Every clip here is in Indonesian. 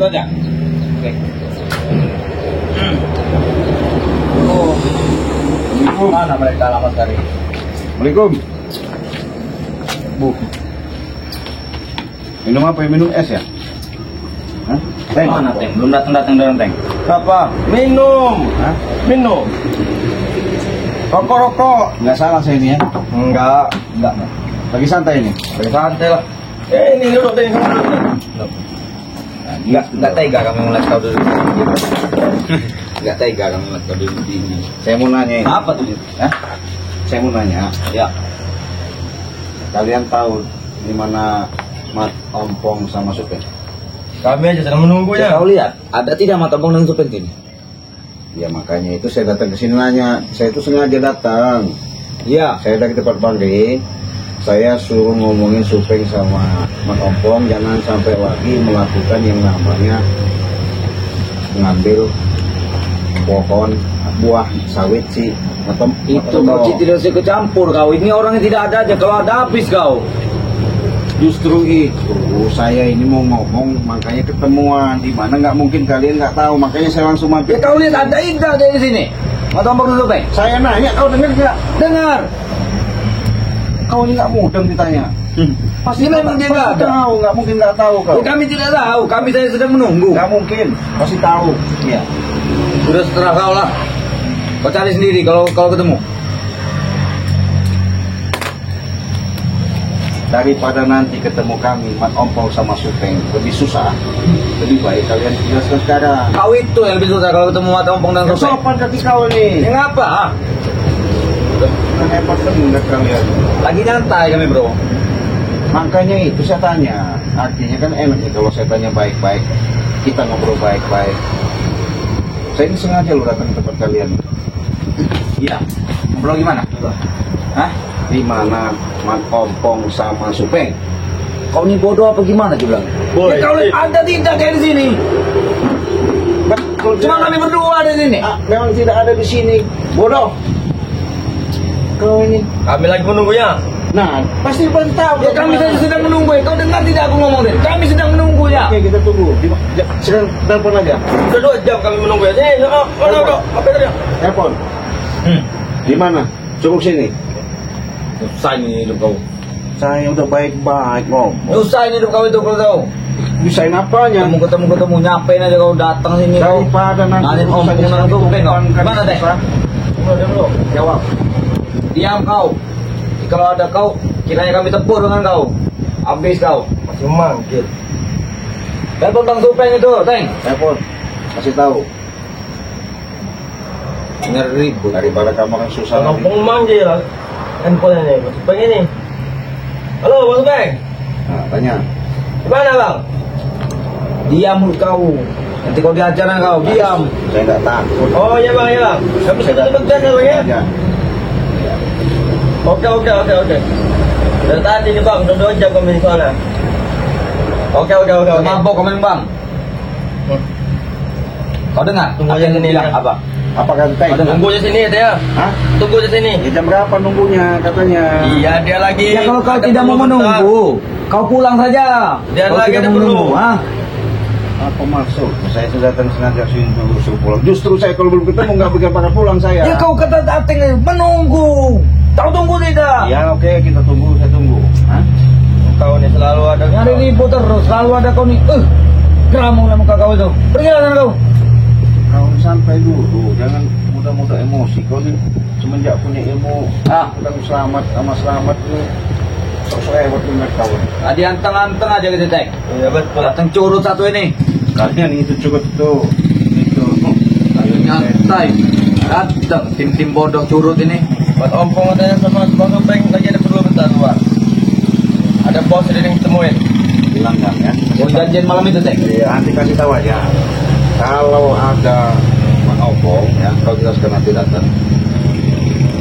aja. Oke. Oh, mana mereka lama sekali? Assalamualaikum. Bu. Minum apa ya? Minum es ya? Hah? Teng? Mana Teng? Belum datang Teng. Apa? Minum. Hah? Minum. Rokok. Nggak salah saya ini ya? Enggak. Lagi santai ini? Lagi santai lah. Ini duduk deh. Enggak tega kami melihat kau duduk. Enggak tega kami melihat kau duduk di sini. Saya mau nanya ini. Apa tuh? Hah? Saya mau nanya. Ya. Kalian tahu di mana Mat Ompong sama Supeng? Kami aja sedang menunggunya. Kau lihat, ada tidak Mat Ompong dan Supeng ini? Ya makanya itu saya datang ke sini nanya. Saya itu sengaja datang. Iya. Saya dari tempat Bangde. Saya suruh ngomongin Supeng sama Mat Ompong jangan sampai lagi melakukan yang namanya mengambil pohon buah sawit sih. Itu kau tidak usah kecampur kau. Ini orangnya tidak ada aja. Kalau ada habis kau. Justru itu saya ini mau ngomong makanya ketemuan di mana nggak mungkin kalian nggak tahu makanya saya langsung mampir. Ya kau lihat ada Ida dari sini. Mat Ompong dan Supeng. Saya nanya kau dengar nggak? Dengar. Kau ini nggak mudeng ditanya. Pasti memang dia nggak ada. Tahu nggak mungkin nggak tahu kau. Ya, kami tidak tahu. Kami saya sedang menunggu. Nggak mungkin pasti tahu. Iya. Sudah seterah kau lah. Kau cari sendiri kalau ketemu. Daripada nanti ketemu kami Mat Ompong sama Supeng lebih susah, lebih baik kalian jelaskan sekarang. Kau itu yang lebih susah kalau ketemu Mat Ompong dan Ya, Supeng. sopan kaki kau nih. Ya ngapa? Kan hebat bener kalian. Lagi nyantai kami bro. Makanya itu saya tanya. Artinya kan enak nih kalau saya tanya baik-baik. Kita ngobrol baik-baik. Saya ini sengaja lo datang ke tempat kalian. Iya. Ngobrol gimana? Hah? Di mana Mat Ompong sama Supeng? Kau ini bodoh apa gimana dia bilang? Ya kau lihat ada tidak kayak di sini. Betul. Cuma kami berdua ada di sini. Memang tidak ada di sini. Bodoh. Kau ini. Kami lagi menunggunya. Nah, pasti tahu. Ya kami saja sedang menunggu. Kau dengar tidak aku ngomong tadi? Kami sedang menunggu ya. Oke, kita tunggu. Sedang telepon aja. Sudah 2 jam kami menunggu ya. Sini, udah. Apa tadi? Telepon. Di mana? Cukup sini. Susah ini hidup kau. Saya udah baik-baik ngomong. Susah ini hidup kau itu kalau tahu. Bisain apanya? Ketemu nyapain aja kau datang sini kau. Daripada nanti Nanti Ompong dan Supeng kau. Mana teh? Udah. Jawab. Diam kau. Kalau ada kau, kiranya kami tempur dengan kau. Habis kau. Masih manggil. Telepon Bang Supeng itu, Teng. Telepon. Kasih tahu. Ngeri Daripada kamu kan susah lagi. Manggil handphone ini, Supeng ini. Halo, Bang Supeng. Nah, tanya. Gimana, Bang? Diam mulut kau. Nanti kau diajar kau, diam. Saya nggak takut. Oh iya Bang, iya Bang. Kamu sudah tegas ya Bang ya? Aja. Oke. Dari tadi nih Bang, udah 2 jam kami di sana. Oke. Mabok komen Bang. Kau dengar? Tunggu Apa aja yang sini, bilang ya. apa? Apa kata Teng? Ada Tunggu di sini ya. Hah? Tunggu di sini. Ya, jam berapa nunggunya katanya? Iya, dia lagi. Ya kalau kau ada tidak mau perlu bentar. menunggu, kau pulang saja. Dia Kau lagi tidak ada mau perlu. menunggu, ah? Apa maksud? Saya sudah datang sengaja sini suruh pulang. Justru saya kalau belum ketemu nggak bikin pada pulang saya. Ya kau kata datang menunggu. Tahu tunggu tidak? Ya oke, kita tunggu, saya tunggu. Hah? Kau nih selalu ada. Nyari ribut terus, selalu ada kau nih. Keramu lah muka kau itu. Pergilah sana kau. Kau santai dulu, jangan mudah-mudah emosi. Kau nih semenjak punya ilmu, udah selamat sama selamat nih. Sok-sok hebat bener kau. Tadi anteng-anteng aja gitu Cek. Iya betul. Datang curut satu ini. Kalian itu cukup tuh. Itu. Ayo nyantai. Datang tim-tim bodoh curut ini. Buat Ompong katanya sama Bang Supeng lagi ada perlu bentar luar. Ada bos yang ditemuin. Bilang kan ya. Mau janjian malam itu Cek. Iya, nanti kasih tahu aja. Kalau ada Mat Ompong, ya, kau jelaskan nanti datang.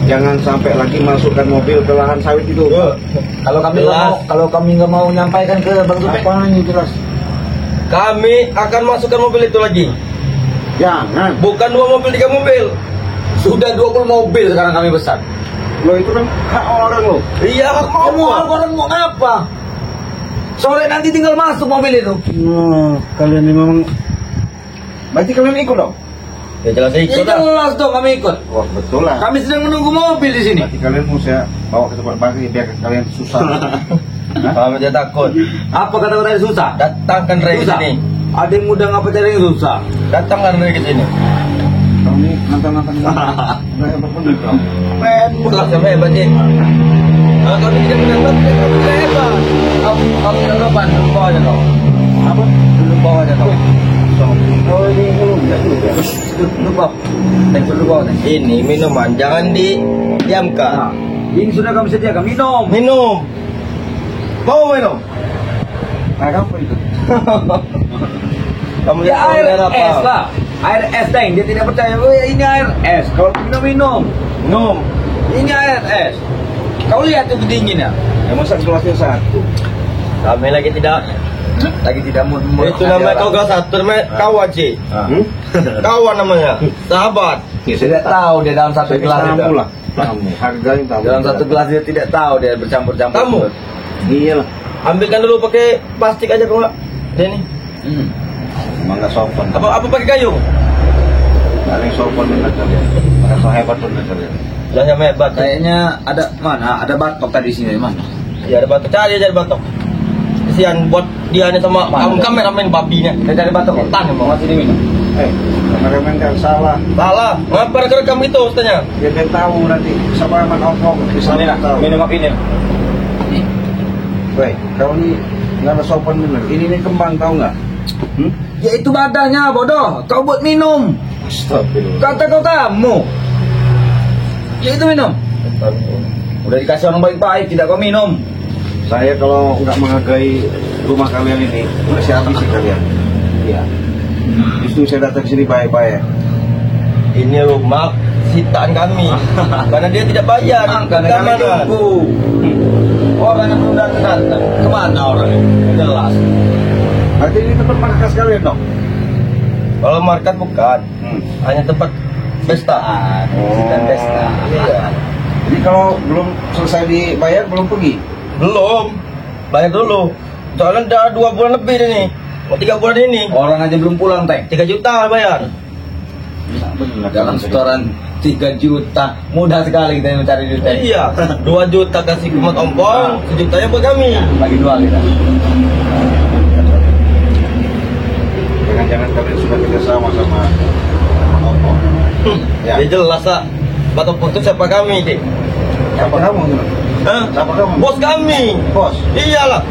Jangan sampai lagi masukkan mobil ke lahan sawit itu. Kalau kami nggak mau nyampaikan ke Bang Supeng. Apa ini jelas? Kami akan masukkan mobil itu lagi. Jangan. Bukan 2 mobil, 3 mobil. Sudah 20 mobil sekarang kami besar. Lo itu kan hak orang lo. Iya, Kamu orang mau ngapa? Sore nanti tinggal masuk mobil itu. Kalian ini memang. Berarti kalian ikut dong? Ya jelas Ya ikut lah. jelas dong kami ikut. Wah betul lah. Kami sedang menunggu mobil di sini. Berarti kalian mau saya bawa ke tempat parkir biar kalian susah. Kami tidak takut. Apa kata-kata yang susah? Datangkan Ray ke Susah. sini. Ada yang mudah ngapa cari yang susah? Datangkan Ray ke sini. Kamu ini nantang-nantang. Nggak hebat bener kau. Pulang sampai hebat sih. Kalau kami tidak mendapat, kami tidak hebat. Kamu tidak kapan? Duduk bawah aja kau. Apa? Duduk bawah aja kau. Oh ini belum ya juga. Duduk bawah. Duduk bawah. Ini minuman, jangan didiamkan. Nah, ini sudah kami sediakan. Minum. Minum. Mau minum? Air apa itu? Kamu Ya lihat air apa? es lah. Air es deng. Dia tidak percaya. Oh ya, ini air es. Kalau minum. Minum. Ini air es. Kau lihat itu dinginnya. Ya masa gelasnya satu. Kami lagi tidak. Mau. Itu namanya kau gelas satu, namanya kawan sih. Hmm? Kawan namanya. Sahabat. Dia tidak tahu dia dalam satu gelas itu. Tamu lah. Tamu. Harganya tamu. Dalam satu gelas dia tidak tahu dia bercampur-campur. Kamu? Iya lah. Ambilkan dulu pakai plastik aja kau nggak? Ini. Emang nggak sopan. Apa pakai kayu? Nggak ada yang sopan bener kalian. Nggak so hebat bener kalian. Jangan hebat. Kayaknya ada mana? Ada batok tadi sini mana? Ya ada batok, cari aja batok. Kesian buat dia nih sama Mana? kameramen babinya. Kita cari batok. Tan emang. Masih diminum. Kameramen kan salah. Salah. Ngapa rekam itu ustaznya? Dia kan tahu nanti sama aman opong. Ini lah. Minum apa ini? Baik, kau ini nggak ada sopan bener. Ini kembang tahu nggak? Ya itu badannya bodoh. Kau buat minum. Astagfirullah. Kata kau tamu. Ya itu minum. Udah dikasih orang baik-baik, tidak kau minum. Saya kalau nggak menghargai rumah kalian ini, udah saya habisi kalian. Iya. Justru saya datang sini baik-baik. Ini rumah sitaan kami. Karena dia tidak bayar. Karena kami tunggu. Orang yang belum datang. Kemana orangnya? Jelas. Berarti ini tempat markas kalian dong? Kalau market bukan, hanya tempat pesta. Dan pesta. Iya. Jadi kalau belum selesai dibayar, belum pergi? Belum. Bayar dulu. Soalnya udah 2 bulan lebih ini. Mau 3 bulan ini. Orang aja belum pulang, Teng. 3 juta bayar. Dalam setoran 3 juta. Mudah sekali kita mencari duit, Teng. Iya. 2 juta kasih ke Mat Ompong, 1 jutanya buat kami. Bagi 2 kita. Jangan-jangan kalian sudah kerjasama sama opong. Ya. Dia jelas lah. Mat Ompong itu siapa kami, Dik? Siapa kamu? Hah? Siapa kamu? Bos kami. Bos. Iyalah.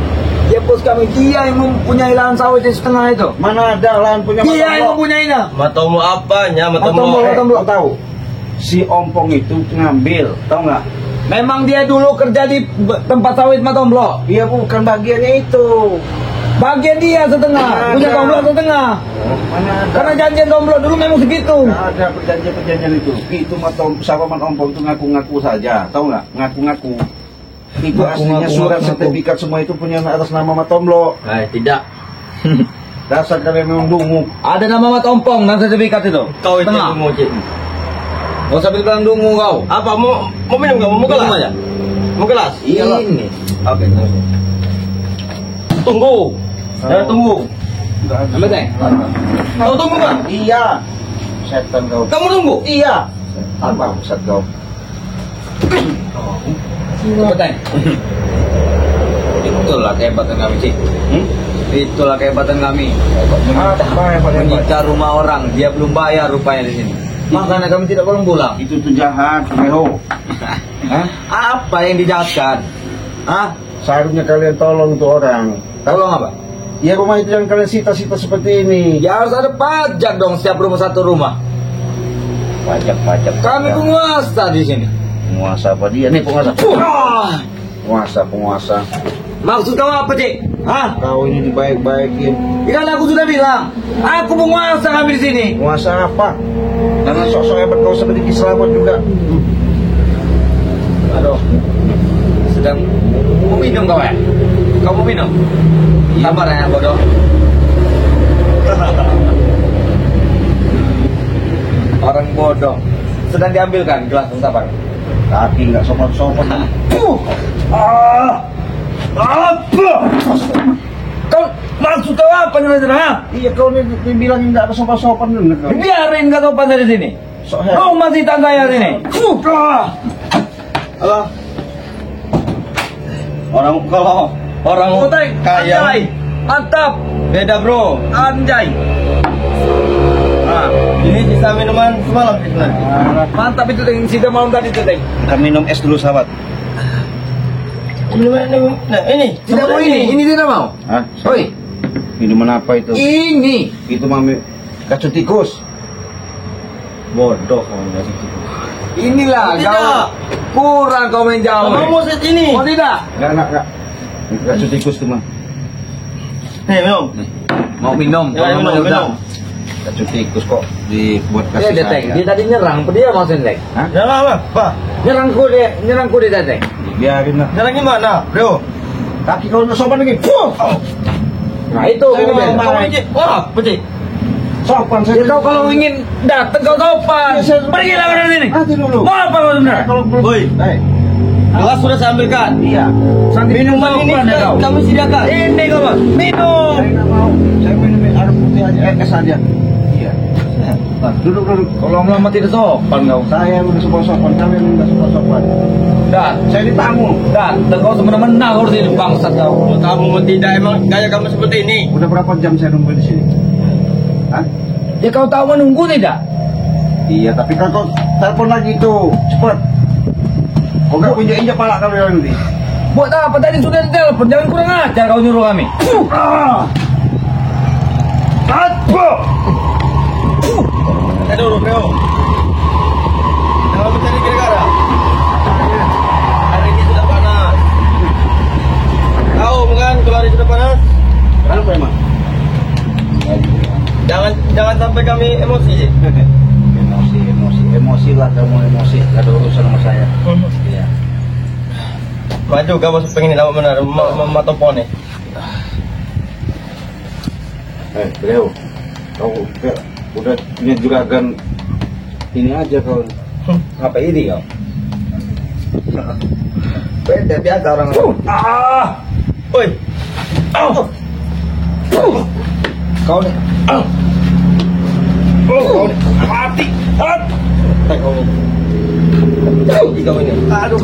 Ya bos kami, dia yang mempunyai lahan sawit di setengah itu. Mana ada lahan punya Dia yang mempunyainya. Mat Ompong apanya? Mat Mat Ompong. Ompong. Kau tahu? Si Ompong itu ngambil, tahu nggak? Memang dia dulu kerja di tempat sawit Matomblo. Iya bukan bagiannya itu. Bagian dia setengah, punya Tomblo setengah. Mana ada? Karena janjian Tomblo dulu memang segitu. Nggak ada perjanjian-perjanjian itu. Itu sama Mat Ompong itu ngaku-ngaku saja, tahu nggak? Ngaku-ngaku. Itu aslinya surat sertifikat semua itu punya atas nama Mat Ompong. Tidak. Dasar kalian memang dungu. Ada nama Mat Ompong dan sertifikat itu. Kau itu Setengah. yang mau, Cik. Gak usah bilang dungu kau. Apa mau minum nggak? Mau gelas Minum aja. Mau gelas? Iyalah. Ini. Oke. Tunggu. Jangan tunggu. Nggak ada. Ambil Teng. Kau tunggu kan? Iya. Setan kau. Kamu tunggu. Iya. Apa set kau? Ambil Teng. Itulah kehebatan kami, Cik. Itulah kehebatan kami. Apa hebat-hebat? Menyita rumah orang, dia belum bayar rupanya di sini. Makanya kami tidak pulang. Itu tuh jahat, Reho. Hah? Apa yang dijahatkan? Hah? Seharusnya kalian tolong tuh orang. Tolong apa? Ya rumah itu jangan kalian sita-sita seperti ini. Ya harus ada pajak dong setiap rumah satu rumah. Pajak. Kami penguasa di sini. Penguasa apa dia? Nih penguasa. Wah! Penguasa. Maksud kamu apa, Cik? Hah? Kau ini dibaik-baikin. Kan aku sudah bilang, aku penguasa kami di sini. Penguasa apa? Karena sosok hebat kau seperti Kiselamat juga. Aduh. Sedang mau minum kau ya? Kamu minum? Sabar ya, bodoh. Orang bodoh. Sedang diambilkan gelas, sabar. Kaki nggak sopan-sopan. Apa? Kau maksud kau apa nih Mas? Iya kau nih dibilangin nggak ada sopan-sopan nih kau. Biarin kau sopan dari sini. Kau masih tangga ya sini. Halo. Kalau orang kaya Anjay. Mantap. beda bro. Anjay. Nah, ini sisa minuman semalam sebenarnya. Mantap itu Teng. Sida malam tadi itu Teng. Kita minum es dulu sahabat. Nah, ini Tidak mau ini tidak mau. Hah? Oi, Minuman apa itu? ini. Itu mami kacau tikus. bodoh kamu nggak sih. Inilah Tidak. kau kurang kau main jauh. Kamu mau set ini. Oh tidak. Enggak. Kacau tikus tuh mah. Nih minum. Mau minum. Ya, Kalau mau minum. udah. Kacau tikus kok dibuat Dia kasih Teng. Dia sayang. tadi nyerang. Dia mau sendek. Hah? Jangan apa, Pak. Nyerangku dia Teng. Biarin lah. Jalan gimana, bro? Kaki kau udah sopan lagi. Nah itu. Wah, pecik. Sopan Ya kau kalau ingin datang kau sopan. Ya, saya- Pergilah dari sini. Nanti dulu. Mau apa kau sebenarnya? Kalau belum. Woi. Gelas sudah saya ambilkan. Iya. Minuman ini sopan ya kau. kami sediakan. Ini kau Mas. Minum. Saya nggak mau. Saya minum air putih aja, es aja. Iya. Duduk. Kalau lama tidak sopan kau. Saya udah sopan, kalian udah sopan. Dan Saya di tamu. kau semena-mena kau di sini bangsat kau. Kamu tidak emang gaya kamu seperti ini. Udah berapa jam saya nunggu di sini? Hah? Ya kau tahu menunggu tidak? Iya, tapi kan kau telepon lagi tuh, cepet. Kau nggak injak pala kalian nanti. Buat apa tadi sudah ditelepon? Jangan kurang ajar kau nyuruh kami. Apa? Aduh, bro. Jangan mencari gara-gara. Hari ini sudah panas. Tahu bukan kalau hari sudah panas? Kenapa emang? Jangan sampai kami emosi. Emosi lah kamu emosi. Gak ada urusan sama saya. Iya. Maju kamu pengen tahu benar matopon nih. Beliau, kau udah ini juga akan ini aja kau. Apa ini kau? Beda biasa orang. Woi. Kau nih. Kau nih. Mati. Kau ini. Aduh.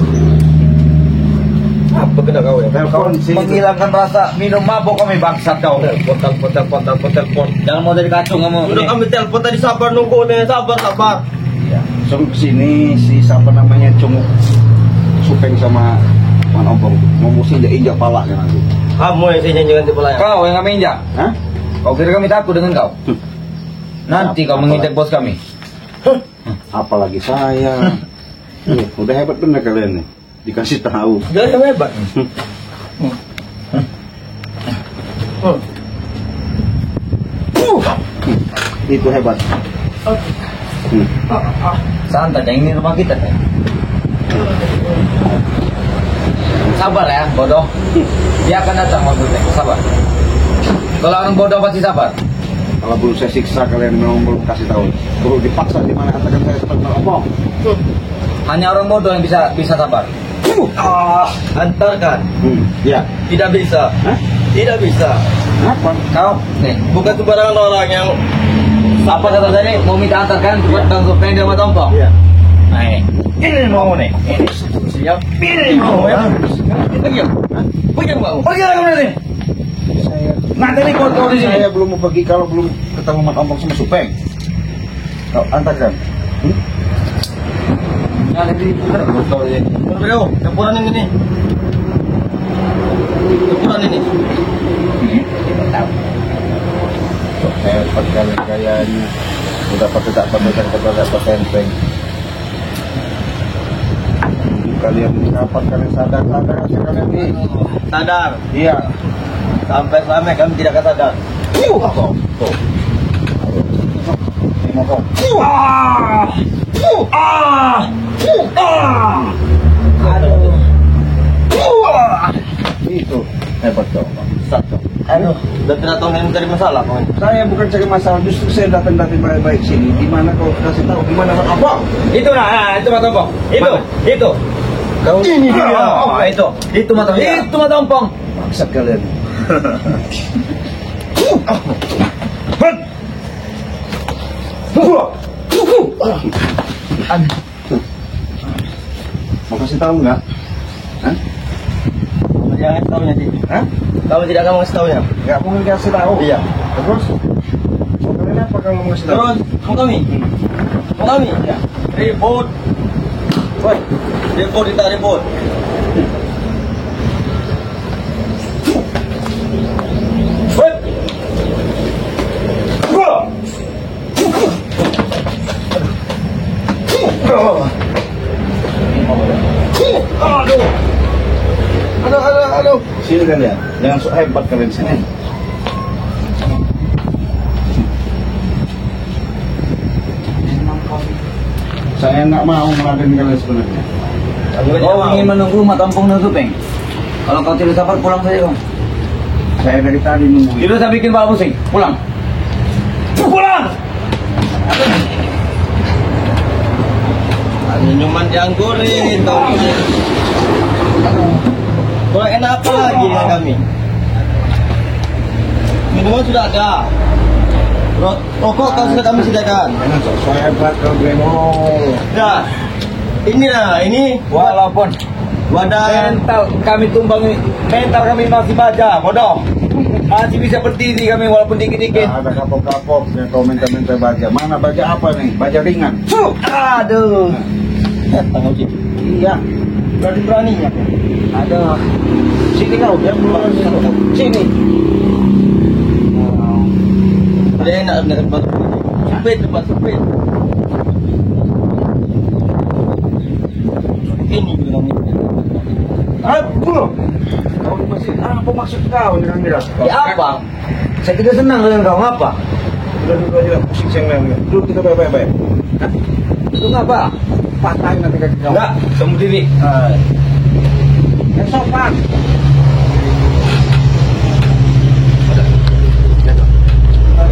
Apa kena kau ya? Telepon sih. Menghilangkan rasa minum mabuk kami bangsat kau. Telepon. Jangan mau jadi kacung kamu. Udah kami telepon tadi sabar nunggu nih, sabar. Iya. Sung kesini si siapa namanya Cunguk Supeng sama Man Obong mau musim injak pala kan nanti. Kamu yang sih jangan tipe layak. Kau yang kami injak. Hah? Kau kira kami takut dengan kau? Nanti kau menginjak bos kami. Apalagi saya. Udah hebat bener kalian nih. Dikasih tahu. Jangan yang hebat. Itu hebat. Santai, yang ini rumah kita kan. Sabar ya, bodoh. Dia akan datang maksudnya, sabar. Kalau orang bodoh pasti sabar. Kalau belum saya siksa kalian memang belum kasih tahu. Perlu dipaksa di mana katakan saya seperti apa? Hanya orang bodoh yang bisa sabar. Antarkan. Ya. Tidak bisa. Hah? Tidak bisa. Apa? Kau, nih, Bukan sembarangan orang yang apa kata tadi? Mau minta antarkan buat Bang Supeng dia sama Tompong? Iya. Nah, ini mau nih. Ini siap. Ini mau ya. Pergi. Pergi kamu. Pergi lagi dari sini. Saya Nanti nih kau di sini. saya belum mau pergi kalau belum ketemu Man Ombong sama Supeng. Kau antarkan. Nanti putar kau di sini. Bro, campuran ini nih. Campuran ini. Hebat kalian kayaknya. Udah pakai tak pakai tempeng. Kalian kapan kalian sadar kalian nih? Sadar. Iya. Sampai selama kami tidak akan sadar. Tuh. Ini mau itu hebat kau. Satu. Aduh, dan tidak tahu yang mencari masalah kawan. Saya bukan cari masalah, justru saya datang baik-baik sini. Di mana kau kasih tahu? Di mana apa? Itu nah, itu Mas Tompong. Itu. Ini dia. Itu mata Itu mata ompong. Bangsat kalian. Mau kasih tahu nggak? Hah? Jangan tahu nanti. Hah? Kamu tidak akan ngasih tahu ya? Nggak mau kasih tahu? Iya. Terus? Mau kalian apa kalau mau kasih tahu? Terus, mau kami? Mau kami? Ya. Ribut. Woi, ribut kita ribut. Woi. Aduh. Sini kalian. Jangan sok hebat kalian sini. Saya nggak mau meladeni kalian sebenarnya. Kau ingin menunggu mak tampung nutup, Peng? Kalau kau tidak sabar, pulang saja, Bang. Saya dari tadi nunggu. Tidak usah bikin Pak pusing. Pulang. Pulang! Minuman janggur ini, tahu ini. Kurang enak apa lagi dengan kami? Minuman sudah ada. Rokok kau sudah kami sediakan. Jangan sok hebat kalian. Nah, ini Walaupun wadah mental kami tumbang, mental kami masih baja, bodoh. Masih bisa berdiri kami walaupun dikit-dikit. Ada kapok-kapok, kau minta baja. Mana baja apa nih? Baja ringan. Aduh. Tanggung jawab. Iya. Berani-beraninya. Ada. Sini kau, dia belum sini. Udah enak benar tempat sempit. Ini juga namanya. Aduh. Kau masih apa maksud kau dengan miras? Ya apa? Saya tidak senang dengan kau, ngapa? Duduk aja, pusing saya ngeliat. Duduk kita baik-baik. Itu ngapa? Patahin nanti kaki kau. Enggak, kamu diri. Yang sopan.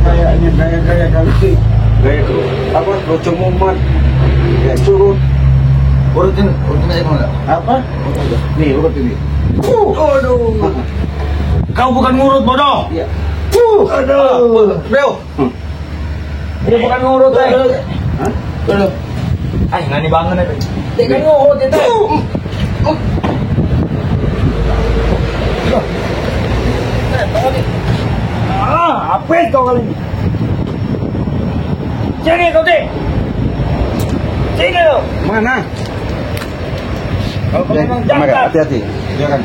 Kayaknya gaya kali sih. Gaya apa? Lucu mumat. Ya curut. Urutin aja mau enggak? Apa? Nih urut ini. Aduh. Kau bukan ngurut bodoh. Iya. Aduh. Bro. Dia bukan ngurut, Hah? Aduh. Ay, ngani banget itu. Dia kan ngurut itu. Apa kau kali ini? Sini kau deh. Sini lo. Mana? Kalau kau memang Mari, jangkar. hati-hati. Jangan.